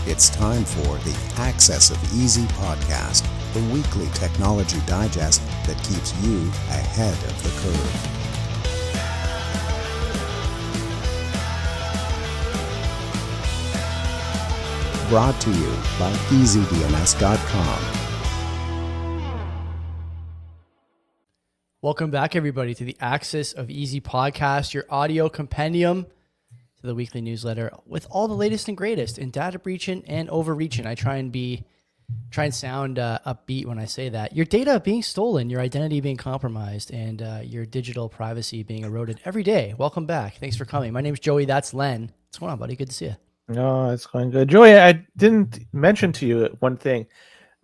It's time for the Access of Easy podcast, the weekly technology digest that keeps you ahead of the curve. Brought to you by EasyDNS.com. Welcome back, everybody, to the Access of Easy podcast, your audio compendium to the weekly newsletter with all the latest and greatest in data breaching and overreaching. I try and sound upbeat when I say that. Your data being stolen, your identity being compromised, and your digital privacy being eroded every day. Welcome back. Thanks for coming. My name's Joey. That's Len. What's going on, buddy? Good to see you. No, it's going good. Joey, I didn't mention to you one thing.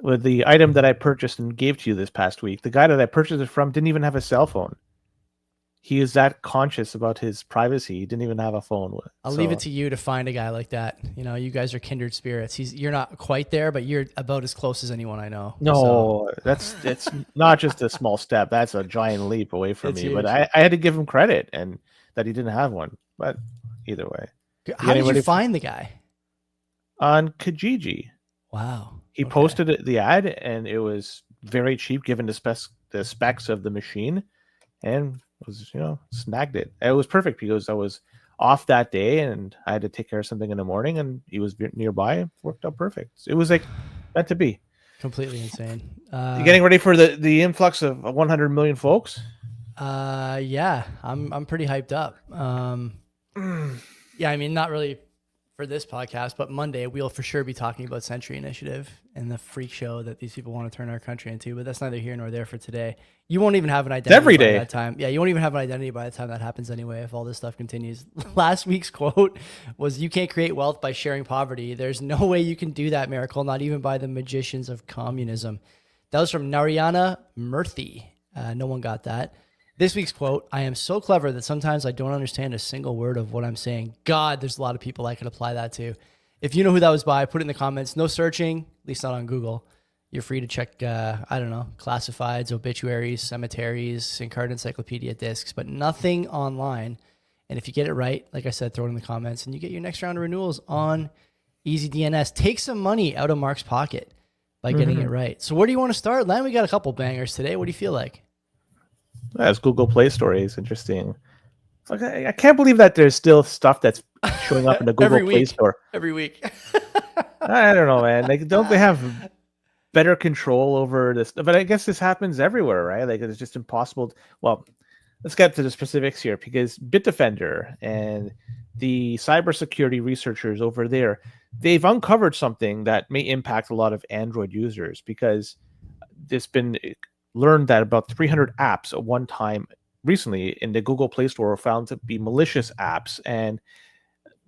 With the item that I purchased and gave to you this past week, the guy that I purchased it from didn't even have a cell phone. He is that conscious about his privacy. He didn't even have a phone. I'll leave it to you to find a guy like that. You know, you guys are kindred spirits. You're not quite there, but you're about as close as anyone I know. No, it's not just a small step. That's a giant leap away from me. Huge. But I had to give him credit and that he didn't have one. But either way. How did you find the guy? On Kijiji. Wow. He posted the ad, and it was very cheap given the specs of the machine, and was snagged it. It was perfect because I was off that day, and I had to take care of something in the morning, and he was nearby. It worked out perfect. It was like meant to be. Completely insane. You getting ready for the influx of 100 million folks? Yeah, I'm pretty hyped up. Yeah, I mean, not really for this podcast, but Monday we'll for sure be talking about Sentry Initiative and the freak show that these people want to turn our country into, but that's neither here nor there for today. You won't even have an identity every by day. that time. Yeah, you won't even have an identity by the time that happens anyway, if all this stuff continues. Last week's quote was, "You can't create wealth by sharing poverty. There's no way you can do that, Miracle, not even by the magicians of communism." That was from Narayana Murthy. No one got that. This week's quote, "I am so clever that sometimes I don't understand a single word of what I'm saying." God, there's a lot of people I could apply that to. If you know who that was by, put it in the comments. No searching, at least not on Google. You're free to check, classifieds, obituaries, cemeteries, Syncard Encyclopedia discs, but nothing online. And if you get it right, like I said, throw it in the comments, and you get your next round of renewals on EasyDNS. Take some money out of Mark's pocket by getting it right. So where do you want to start, Len? We got a couple bangers today. What do you feel like? That's Google Play Store is interesting. Like, I can't believe that there's still stuff that's showing up in the Google Play Store every week. I don't know, man. Like, don't they have better control over this? But I guess this happens everywhere, right? Like, it's just impossible. Well, let's get to the specifics here, because Bitdefender and the cybersecurity researchers over there, they've uncovered something that may impact a lot of Android users, because it's been learned that about 300 apps at one time recently in the Google Play Store were found to be malicious apps, and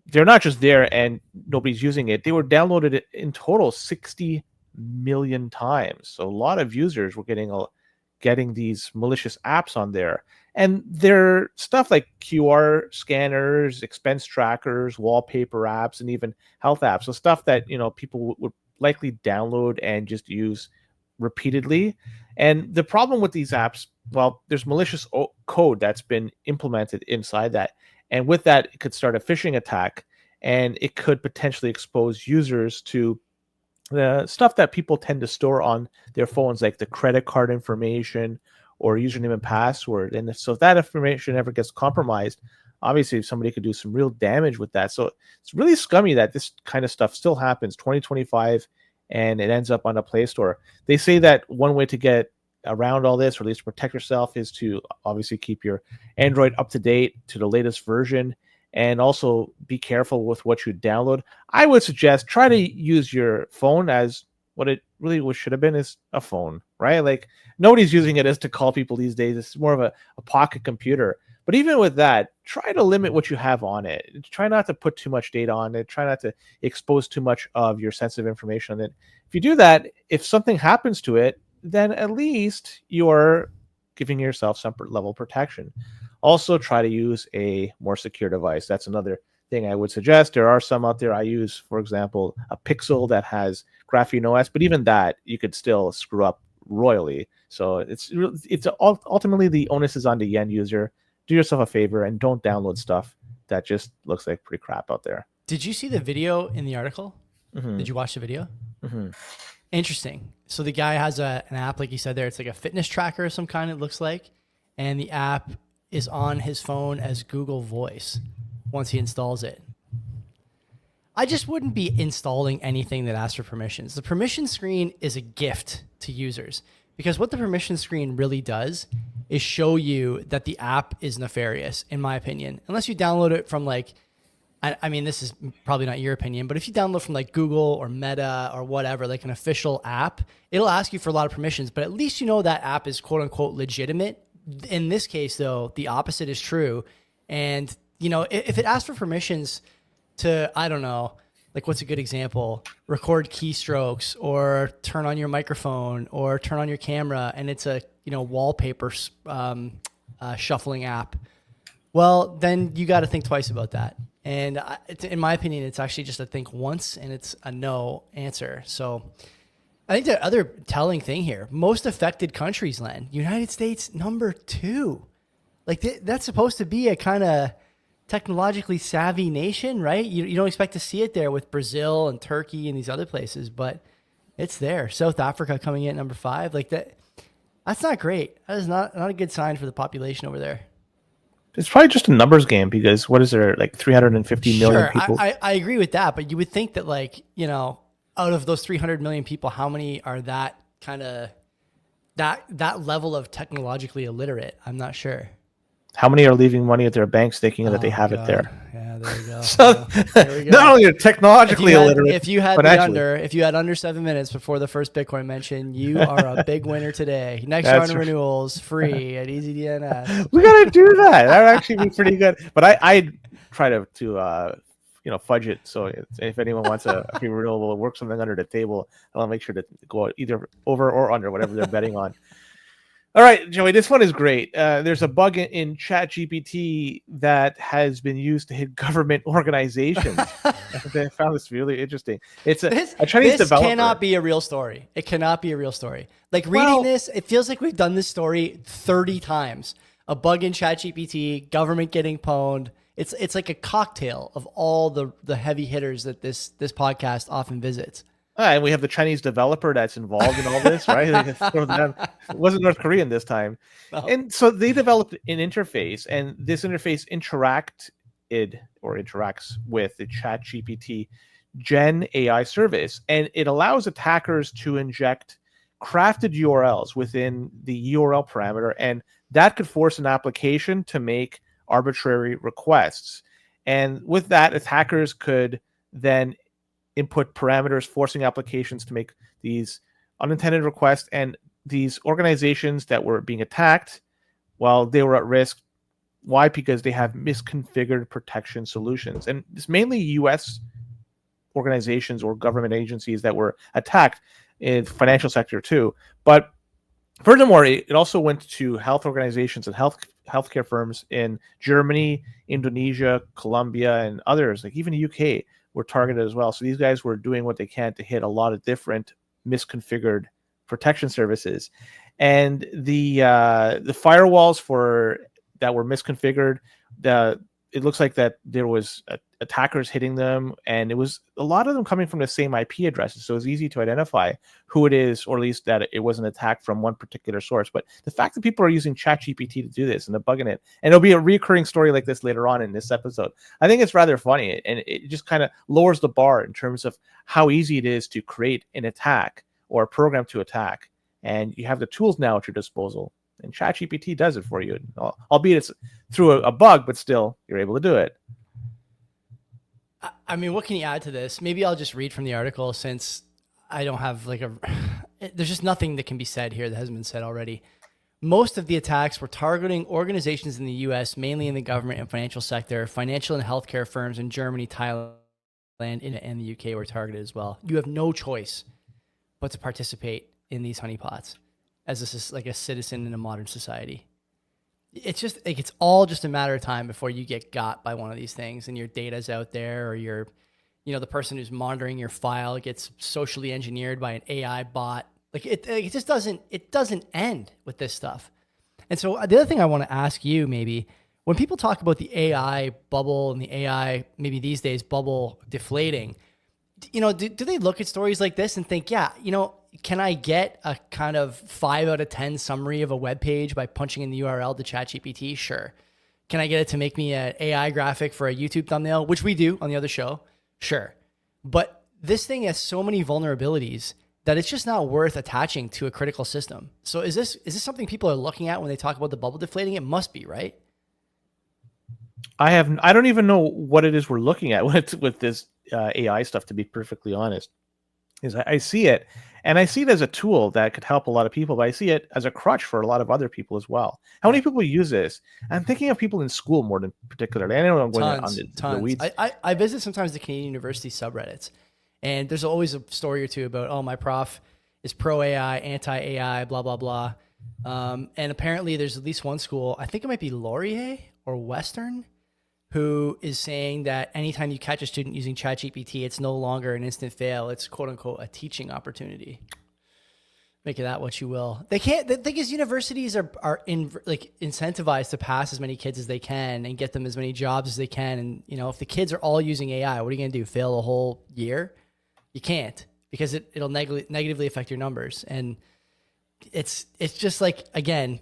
they're not just there and nobody's using it. They were downloaded in total 60 million times. So a lot of users were getting these malicious apps on there, and they're stuff like QR scanners, expense trackers, wallpaper apps, and even health apps. So stuff that people would likely download and just use repeatedly. And the problem with these apps, well, there's malicious code that's been implemented inside that. And with that, it could start a phishing attack, and it could potentially expose users to the stuff that people tend to store on their phones, like the credit card information or username and password. And so if that information ever gets compromised, obviously somebody could do some real damage with that. So it's really scummy that this kind of stuff still happens 2025 and it ends up on a Play Store. They say that one way to get around all this, or at least protect yourself, is to obviously keep your Android up to date to the latest version, and also be careful with what you download. I would suggest try to use your phone as what it really should have been, is a phone, right? Like, nobody's using it as to call people these days. It's more of a pocket computer. But even with that, try to limit what you have on it. Try not to put too much data on it. Try not to expose too much of your sensitive information on it. If you do that, if something happens to it, then at least you're giving yourself some level of protection. Also, try to use a more secure device. That's another thing I would suggest. There are some out there. I use, for example, a Pixel that has Graphene OS, but even that, you could still screw up royally. So it's ultimately the onus is on the end user. Do yourself a favor and don't download stuff that just looks like pretty crap out there. Did you see the video in the article? Did you watch the video? Mm-hmm. Interesting. So the guy has an app, like you said there. It's like a fitness tracker of some kind, it looks like. And the app is on his phone as Google Voice once he installs it. I just wouldn't be installing anything that asks for permissions. The permission screen is a gift to users because what the permission screen really does is show you that the app is nefarious, in my opinion. Unless you download it from like, I mean, this is probably not your opinion, but if you download from like Google or Meta or whatever, like an official app, it'll ask you for a lot of permissions, but at least you know that app is quote unquote legitimate. In this case, though, the opposite is true. And, you know, if it asks for permissions to, I don't know, like what's a good example? Record keystrokes or turn on your microphone or turn on your camera, and it's a, you know, wallpaper shuffling app. Well, then you got to think twice about that. And in my opinion, it's actually just a think once and it's a no answer. So I think the other telling thing here, most affected countries, Len, United States, number 2. Like that's supposed to be a kind of technologically savvy nation, right? You don't expect to see it there with Brazil and Turkey and these other places, but it's there. South Africa coming in at number 5. Like that's not great. That is not a good sign for the population over there. It's probably just a numbers game because what is there, like 350 million people? I agree with that, but you would think that, like, you know, out of those 300 million people, how many are that kind of that level of technologically illiterate? I'm not sure. How many are leaving money at their banks thinking that they have it there? Yeah, there you go. So there we go. not only are technologically illiterate, if you had under 7 minutes before the first Bitcoin mention, you are a big winner today. Next round of renewals free at Easy DNS. We gotta do that. That would actually be pretty good. But I try to fudge it. So if anyone wants a free renewal, we'll work something under the table. I'll make sure to go either over or under whatever they're betting on. All right, Joey, this one is great. There's a bug in ChatGPT that has been used to hit government organizations. I found this really interesting. It's a Chinese developer. This cannot be a real story. It cannot be a real story. Like reading this, it feels like we've done this story 30 times. A bug in ChatGPT, government getting pwned. It's like a cocktail of all the heavy hitters that this podcast often visits. And we have the Chinese developer that's involved in all this, right? It wasn't North Korean this time. No. And so they developed an interface, and this interface interacts with the ChatGPT Gen AI service, and it allows attackers to inject crafted URLs within the URL parameter, and that could force an application to make arbitrary requests. And with that, attackers could then input parameters forcing applications to make these unintended requests, and these organizations that were being attacked, well, they were at risk. Why? Because they have misconfigured protection solutions. And it's mainly US organizations or government agencies that were attacked, in the financial sector too. But furthermore, it also went to health organizations and healthcare firms in Germany, Indonesia, Colombia, and others, like even the UK were targeted as well. So these guys were doing what they can to hit a lot of different misconfigured protection services. And the firewalls that were misconfigured, it looks like that there was attackers hitting them, and it was a lot of them coming from the same IP addresses. So it was easy to identify who it is, or at least that it was an attack from one particular source. But the fact that people are using ChatGPT to do this and they're bugging it, and it'll be a recurring story like this later on in this episode, I think it's rather funny, and it just kind of lowers the bar in terms of how easy it is to create an attack or a program to attack. And you have the tools now at your disposal, and ChatGPT does it for you. Albeit it's through a bug, but still you're able to do it. I mean, what can you add to this? Maybe I'll just read from the article, since I don't have there's just nothing that can be said here that hasn't been said already. Most of the attacks were targeting organizations in the US, mainly in the government and financial sector. Financial and healthcare firms in Germany, Thailand, and the UK were targeted as well. You have no choice but to participate in these honeypots as a citizen in a modern society. It's just like, it's all just a matter of time before you get got by one of these things and your data's out there, or the person who's monitoring your file gets socially engineered by an AI bot. It just doesn't end with this stuff. And so the other thing I want to ask you, maybe, when people talk about the AI bubble and the AI, maybe these days, bubble deflating, do they look at stories like this and think, yeah, can I get a kind of 5 out of 10 summary of a web page by punching in the URL to ChatGPT? Sure. Can I get it to make me an AI graphic for a YouTube thumbnail, which we do on the other show? Sure. But this thing has so many vulnerabilities that it's just not worth attaching to a critical system. So is this something people are looking at when they talk about the bubble deflating? It must be, right? I don't even know what it is we're looking at with this AI stuff, to be perfectly honest. Is I see it, and I see it as a tool that could help a lot of people, but I see it as a crutch for a lot of other people as well. How many people use this? I'm thinking of people in school more than particularly. I know I'm going on the weeds. I visit sometimes the Canadian University subreddits, and there's always a story or two about, oh, my prof is pro AI, anti AI, blah blah blah. And apparently, there's at least one school. I think it might be Laurier or Western, who is saying that anytime you catch a student using ChatGPT, it's no longer an instant fail. It's quote unquote a teaching opportunity. Make of that what you will. They can't. The thing is, universities are incentivized to pass as many kids as they can and get them as many jobs as they can. And if the kids are all using AI, what are you going to do? Fail a whole year? You can't, because it'll negatively affect your numbers. And it's just like, again,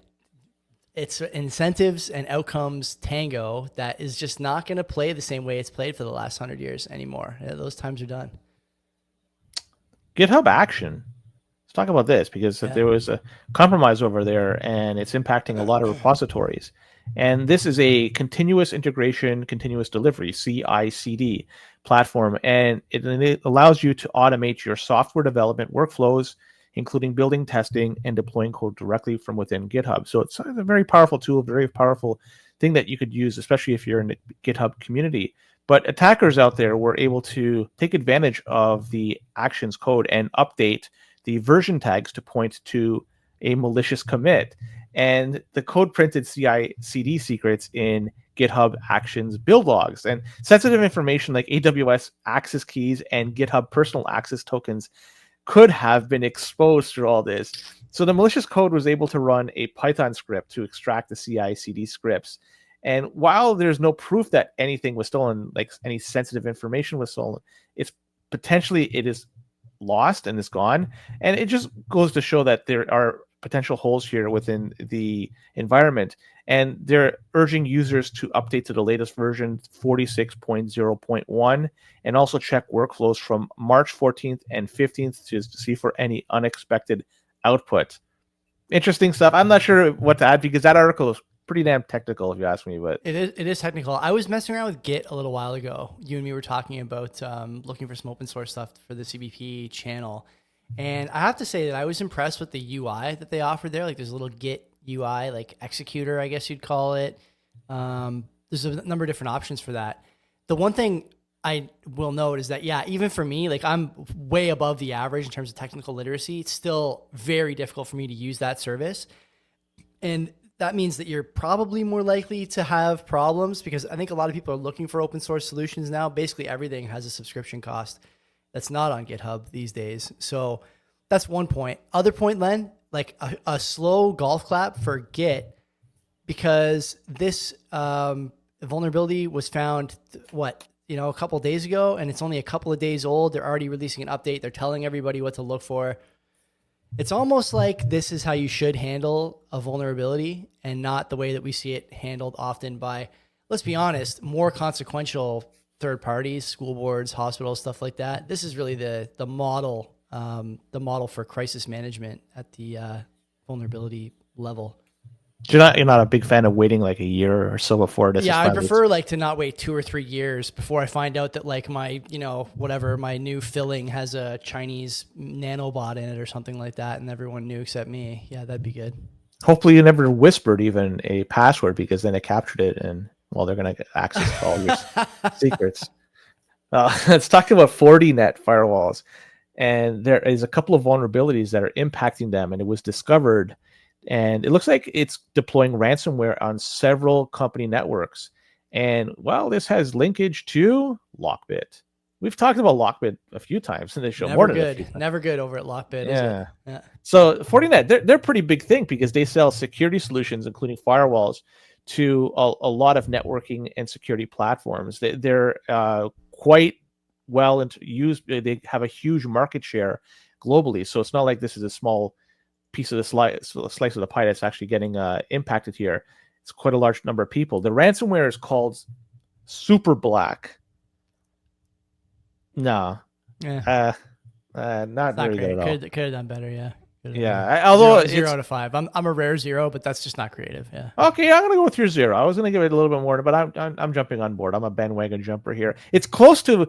it's incentives and outcomes tango that is just not going to play the same way it's played for the last 100 years anymore. Yeah, those times are done. GitHub Action. Let's talk about this, because there was a compromise over there, and it's impacting a lot of repositories. And this is a continuous integration, continuous delivery, CI/CD platform, and it allows you to automate your software development workflows, including building, testing, and deploying code directly from within GitHub. So it's a very powerful tool, very powerful thing that you could use, especially if you're in the GitHub community. But attackers out there were able to take advantage of the Actions code and update the version tags to point to a malicious commit. And the code printed CI/CD secrets in GitHub Actions build logs. And sensitive information like AWS access keys and GitHub personal access tokens could have been exposed through all this. So the malicious code was able to run a Python script to extract the CI/CD scripts. And while there's no proof that anything was stolen, like any sensitive information was stolen, it is lost and it's gone. And it just goes to show that there are potential holes here within the environment. And they're urging users to update to the latest version 46.0.1 and also check workflows from March 14th and 15th to see for any unexpected output. Interesting stuff. I'm not sure what to add, because that article is pretty damn technical, if you ask me. But it is technical. I was messing around with Git a little while ago. You and me were talking about looking for some open source stuff for the CBP channel. And I have to say that I was impressed with the UI that they offered there. Like, there's a little Git UI, like executor, I guess you'd call it. There's a number of different options for that. The one thing I will note is that, yeah, even for me, like, I'm way above the average in terms of technical literacy. It's still very difficult for me to use that service. And that means that you're probably more likely to have problems, because I think a lot of people are looking for open source solutions now. Basically, everything has a subscription cost that's not on GitHub these days. So that's one point. Other point, Len, like a slow golf clap for Git, because this vulnerability was found, a couple of days ago, and it's only a couple of days old. They're already releasing an update. They're telling everybody what to look for. It's almost like this is how you should handle a vulnerability, and not the way that we see it handled often by, let's be honest, more consequential third parties, school boards, hospitals, stuff like that. This is really the model for crisis management at the vulnerability level. You're not a big fan of waiting like a year or so before this. Yeah, I prefer to not wait 2 or 3 years before I find out that my my new filling has a Chinese nanobot in it or something like that, and everyone knew except me. Yeah, that'd be good. Hopefully you never whispered even a password, because then it captured it, and they're going to access all your secrets. Let's talk about Fortinet firewalls. And there is a couple of vulnerabilities that are impacting them, and it was discovered. And it looks like it's deploying ransomware on several company networks. And this has linkage to Lockbit. We've talked about Lockbit a few times in the show. Never good over at Lockbit. Yeah. Yeah. So Fortinet, they're a pretty big thing, because they sell security solutions, including firewalls, to a lot of networking and security platforms. They're quite well and used. They have a huge market share globally. So it's not like this is a small piece of the slice of the pie that's actually getting impacted here. It's quite a large number of people. The ransomware is called Super Black. No. Yeah. Not Not really great. good at all. Could have done better. Yeah. Yeah. Although zero out of 5. I'm a rare 0, but that's just not creative. Yeah. Okay, I'm gonna go with your 0. I was gonna give it a little bit more, but I'm jumping on board. I'm a bandwagon jumper here. It's close to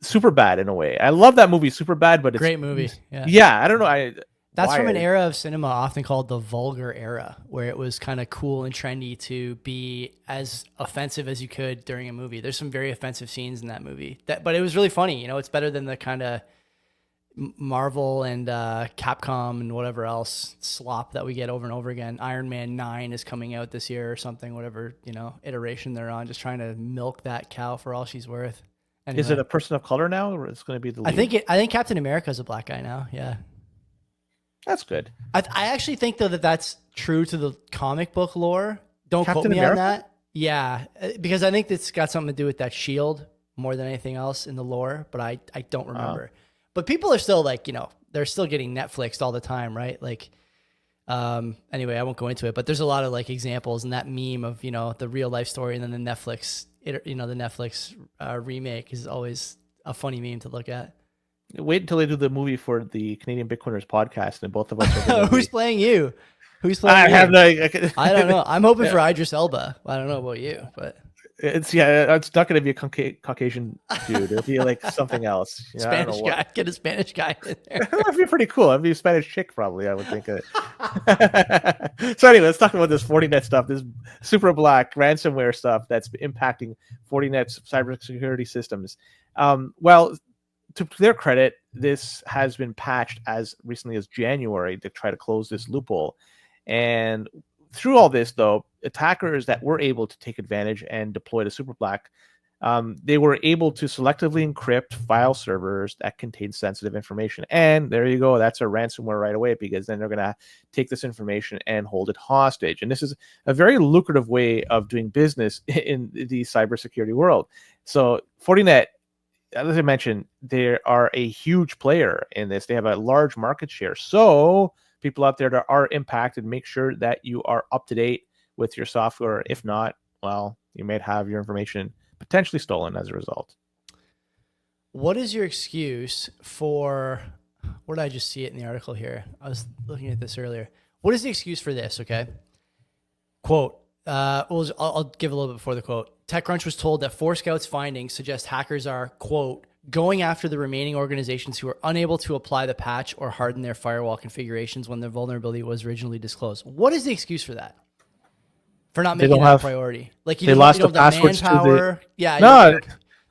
Super Bad in a way. I love that movie, Super Bad, but it's great movie. Yeah. Yeah. I don't know. That's from an era of cinema often called the vulgar era, where it was kind of cool and trendy to be as offensive as you could during a movie. There's some very offensive scenes in that movie, but it was really funny. You know, it's better than the kind of Marvel and Capcom and whatever else slop that we get over and over again. Iron Man 9 is coming out this year or something, whatever, iteration they're on, just trying to milk that cow for all she's worth. Anyway. Is it a person of color now, or it's going to be the lead? I think Captain America is a black guy now. Yeah. That's good. I actually think, though, that's true to the comic book lore. Don't Captain quote me America? on that. Yeah, because I think it's got something to do with that shield more than anything else in the lore, but I don't remember. But people are still they're still getting Netflixed all the time, right? Like, anyway, I won't go into it, but there's a lot of examples in that meme of, the real life story and then the Netflix, the Netflix remake is always a funny meme to look at. Wait until they do the movie for the Canadian Bitcoiners podcast, and both of us are Who's playing you? Who's playing I you? have no. I don't know. I'm hoping for Idris Elba. I don't know about you, but it's not going to be a Caucasian dude. It'll be like something else. Spanish guy. Get a Spanish guy in there. That'd be pretty cool. That'd be a Spanish chick, probably. I would think. So anyway, let's talk about this Fortinet stuff. This Super Black ransomware stuff that's impacting Fortinet's cybersecurity systems. Well, to their credit, this has been patched as recently as January to try to close this loophole. And through all this, though, attackers that were able to take advantage and deploy the Super Black, they were able to selectively encrypt file servers that contain sensitive information. And there you go. That's a ransomware right away, because then they're going to take this information and hold it hostage. And this is a very lucrative way of doing business in the cybersecurity world. So Fortinet, as I mentioned, they are a huge player in this. They have a large market share. So people out there that are impacted, make sure that you are up to date with your software. If not, well, you may have your information potentially stolen as a result. What is your excuse for, where did I just see it in the article here? I was looking at this earlier. What is the excuse for this? Okay. Quote, I'll give a little bit before the quote. TechCrunch was told that Forescout's findings suggest hackers are, quote, going after the remaining organizations who are unable to apply the patch or harden their firewall configurations when the vulnerability was originally disclosed. What is the excuse for that? For not making that a priority? Like you lost the passwords manpower. Yeah. No.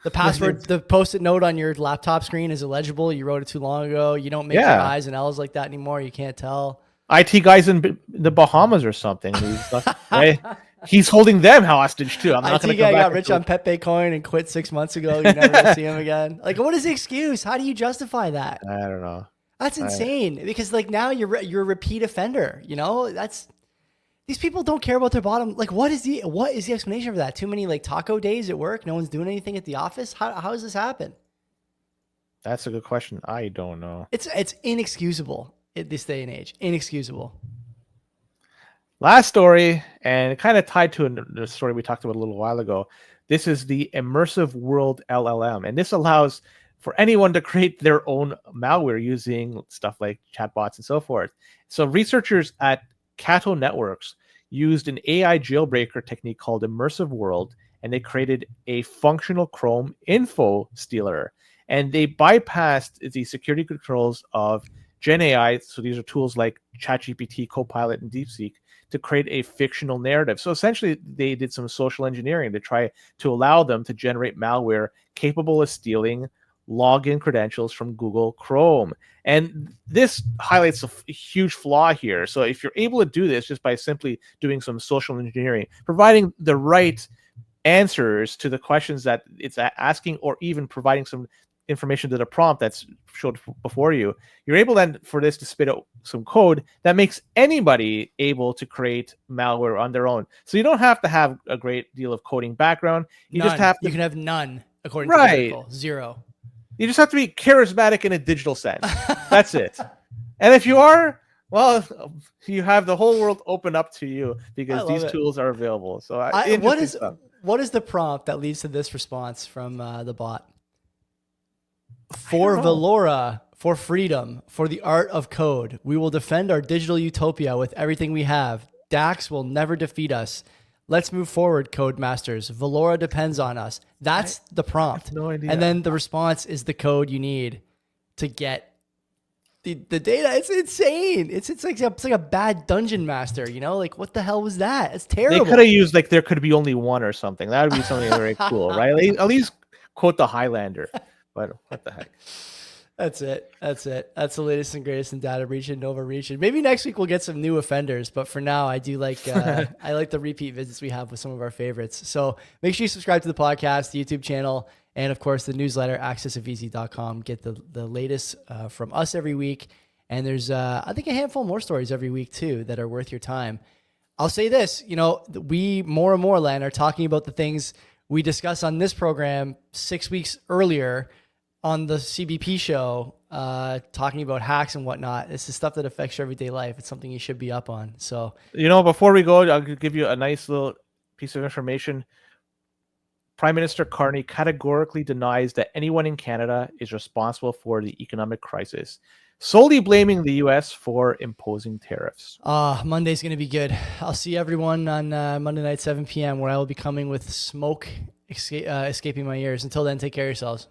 The password, the post-it note on your laptop screen is illegible. You wrote it too long ago. You don't make your I's and L's like that anymore. You can't tell. IT guys in the Bahamas or something. He's holding them hostage too. I'm not IT guy got rich on Pepe Coin and quit 6 months ago. You never gonna see him again. Like, what is the excuse? How do you justify that? I don't know. That's insane. Because now you're a repeat offender. These people don't care about their bottom. Like, what is the explanation for that? Too many taco days at work. No one's doing anything at the office. How does this happen? That's a good question. I don't know. It's inexcusable at this day and age. Inexcusable. Last story, and it kind of tied to the story we talked about a little while ago. This is the Immersive World LLM, and this allows for anyone to create their own malware using stuff like chatbots and so forth. So researchers at Cato Networks used an AI jailbreaker technique called Immersive World, and they created a functional Chrome info stealer. And they bypassed the security controls of Gen AI, so these are tools like ChatGPT, Copilot, and DeepSeek, to create a fictional narrative. So essentially, they did some social engineering to try to allow them to generate malware capable of stealing login credentials from Google Chrome. And this highlights a huge flaw here. So if you're able to do this just by simply doing some social engineering, providing the right answers to the questions that it's asking, or even providing some information to the prompt that's showed before you, you're able then for this to spit out some code that makes anybody able to create malware on their own. So you don't have to have a great deal of coding background. You none. Just have to. You can have none according to the article. 0. You just have to be charismatic in a digital sense. That's it. And if you are, well, you have the whole world open up to you because these tools are available. So what is the prompt that leads to this response from the bot? For Valora, for freedom, for the art of code, we will defend our digital utopia with everything we have. Dax will never defeat us. Let's move forward, code masters. Valora depends on us. That's the prompt. No idea. And then the response is the code you need to get the data. It's insane. It's like a bad dungeon master, you know? Like, what the hell was that? It's terrible. They could have used like there could be only one or something. That would be something very cool, right? At least quote the Highlander. But what the heck? That's it. That's the latest and greatest in data breach and Nova Reach. And maybe next week we'll get some new offenders. But for now, I do like I like the repeat visits we have with some of our favorites. So make sure you subscribe to the podcast, the YouTube channel, and of course the newsletter, accessofeasy.com. Get the latest from us every week. And there's I think a handful more stories every week too that are worth your time. I'll say this, we more and more, Len, are talking about the things we discussed on this program 6 weeks earlier on the CBP show, talking about hacks and whatnot. This is stuff that affects your everyday life. It's something you should be up on. So, before we go, I'll give you a nice little piece of information. Prime Minister Carney categorically denies that anyone in Canada is responsible for the economic crisis, solely blaming the U.S. for imposing tariffs. Monday's going to be good. I'll see everyone on Monday night, 7 p.m., where I will be coming with smoke escaping my ears. Until then, take care of yourselves.